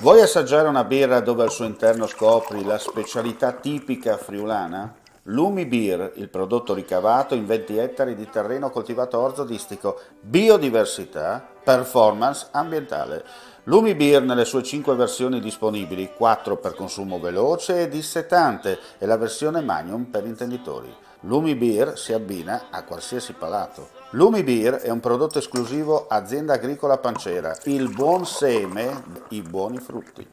Vuoi assaggiare una birra dove al suo interno scopri la specialità tipica friulana? Lumi Beer, il prodotto ricavato in 20 ettari di terreno coltivato orzodistico, biodiversità, performance ambientale. Lumi Beer nelle sue 5 versioni disponibili, 4 per consumo veloce e dissetante e la versione Magnum per intenditori. Lumi Beer si abbina a qualsiasi palato. Lumi Beer è un prodotto esclusivo Azienda Agricola Pancera, il buon seme, i buoni frutti.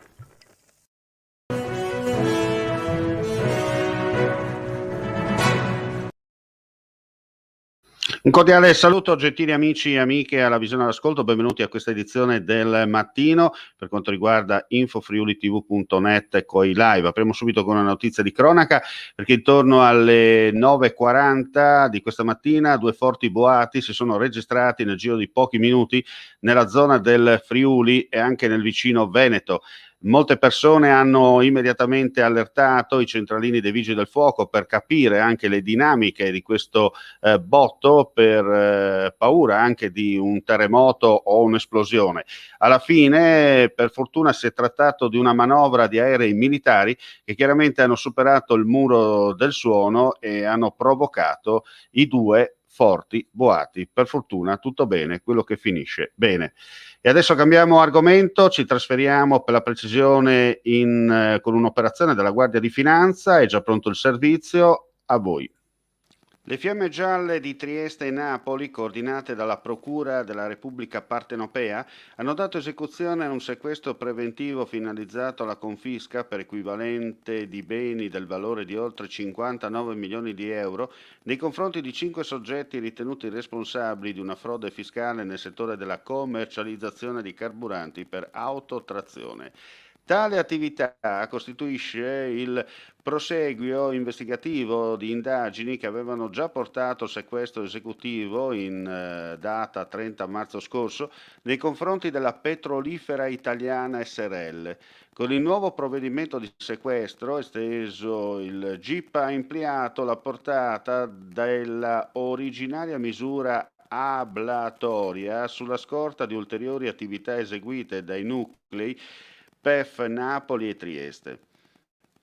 Un cordiale saluto gentili amici e amiche alla visione all'ascolto, benvenuti a questa edizione del mattino per quanto riguarda infofriulitv.net e coi live. Apriamo subito con una notizia di cronaca perché intorno alle 9:40 di questa mattina due forti boati si sono registrati nel giro di pochi minuti nella zona del Friuli e anche nel vicino Veneto. Molte persone hanno immediatamente allertato i centralini dei Vigili del Fuoco per capire anche le dinamiche di questo botto per paura anche di un terremoto o un'esplosione. Alla fine, per fortuna, si è trattato di una manovra di aerei militari che chiaramente hanno superato il muro del suono e hanno provocato i due forti boati. Per fortuna tutto bene, quello che finisce bene. E adesso cambiamo argomento, ci trasferiamo per la precisione con un'operazione della Guardia di Finanza, è già pronto il servizio, a voi. Le Fiamme Gialle di Trieste e Napoli, coordinate dalla Procura della Repubblica Partenopea, hanno dato esecuzione a un sequestro preventivo finalizzato alla confisca per equivalente di beni del valore di oltre 59 milioni di euro nei confronti di 5 soggetti ritenuti responsabili di una frode fiscale nel settore della commercializzazione di carburanti per autotrazione. Tale attività costituisce il proseguio investigativo di indagini che avevano già portato al sequestro esecutivo in data 30 marzo scorso nei confronti della Petrolifera Italiana SRL. Con il nuovo provvedimento di sequestro esteso, il GIP ha ampliato la portata della originaria misura ablatoria sulla scorta di ulteriori attività eseguite dai nuclei PEF Napoli e Trieste.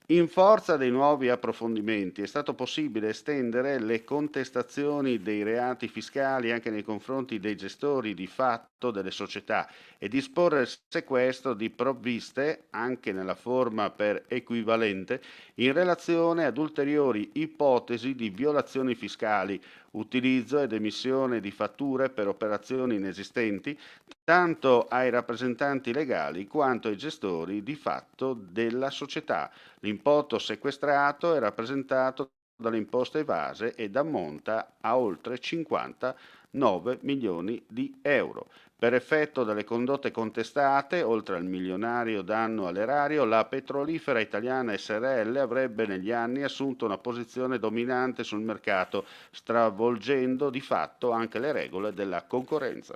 In forza dei nuovi approfondimenti è stato possibile estendere le contestazioni dei reati fiscali anche nei confronti dei gestori di fatto delle società e disporre il sequestro di provviste, anche nella forma per equivalente, in relazione ad ulteriori ipotesi di violazioni fiscali, utilizzo ed emissione di fatture per operazioni inesistenti, tanto ai rappresentanti legali quanto ai gestori di fatto della società. L'importo sequestrato è rappresentato dalle imposte evase ed ammonta a oltre 59 milioni di euro. Per effetto delle condotte contestate, oltre al milionario danno all'erario, la Petrolifera Italiana SRL avrebbe negli anni assunto una posizione dominante sul mercato, stravolgendo di fatto anche le regole della concorrenza.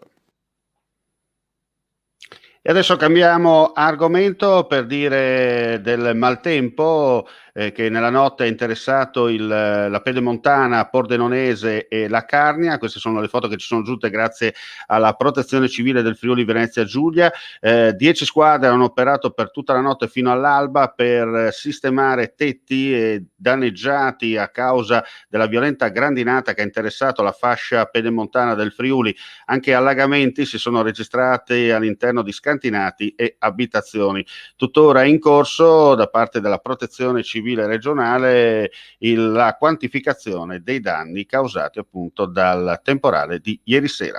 E adesso cambiamo argomento per dire del maltempo che nella notte ha interessato la Pedemontana, Pordenonese e la Carnia. Queste sono le foto che ci sono giunte grazie alla Protezione Civile del Friuli Venezia Giulia. 10 squadre hanno operato per tutta la notte fino all'alba per sistemare tetti danneggiati a causa della violenta grandinata che ha interessato la fascia pedemontana del Friuli. Anche allagamenti si sono registrati all'interno di scantinati e abitazioni. Tuttora è in corso da parte della Protezione Civile regionale la quantificazione dei danni causati appunto dal temporale di ieri sera.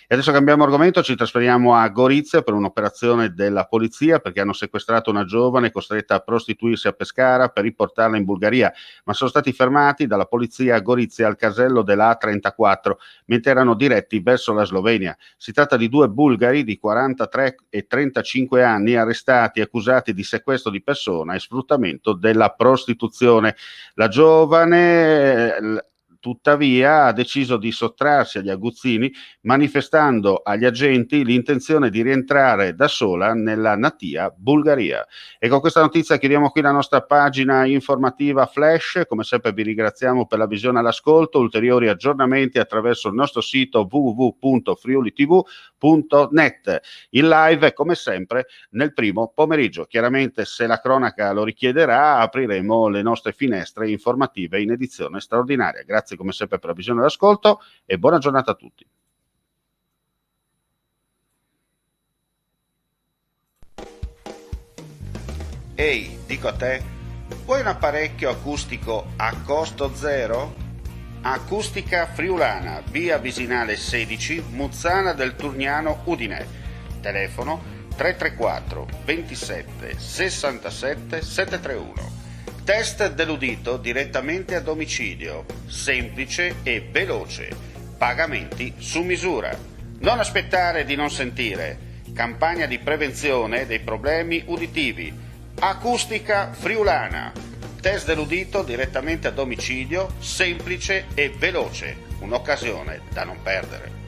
E adesso cambiamo argomento, ci trasferiamo a Gorizia per un'operazione della polizia perché hanno sequestrato una giovane costretta a prostituirsi a Pescara per riportarla in Bulgaria, ma sono stati fermati dalla polizia a Gorizia al casello della A34 mentre erano diretti verso la Slovenia. Si tratta di due bulgari di 43 e 35 anni arrestati e accusati di sequestro di persona e sfruttamento della prostituzione. La giovane tuttavia ha deciso di sottrarsi agli aguzzini, manifestando agli agenti l'intenzione di rientrare da sola nella natia Bulgaria. E con questa notizia chiudiamo qui la nostra pagina informativa flash. Come sempre vi ringraziamo per la visione e l'ascolto. Ulteriori aggiornamenti attraverso il nostro sito www.friulitv.net. Il live è come sempre nel primo pomeriggio. Chiaramente, se la cronaca lo richiederà, apriremo le nostre finestre informative in edizione straordinaria. Grazie come sempre per la visione e l'ascolto e buona giornata a tutti. Ehi, dico a te, vuoi un apparecchio acustico a costo zero? Acustica Friulana, via Visinale 16, Muzzana del Turniano, Udine. Telefono 334 27 67 731. Test dell'udito direttamente a domicilio, semplice e veloce. Pagamenti su misura. Non aspettare di non sentire. Campagna di prevenzione dei problemi uditivi. Acustica Friulana. Test dell'udito direttamente a domicilio, semplice e veloce. Un'occasione da non perdere.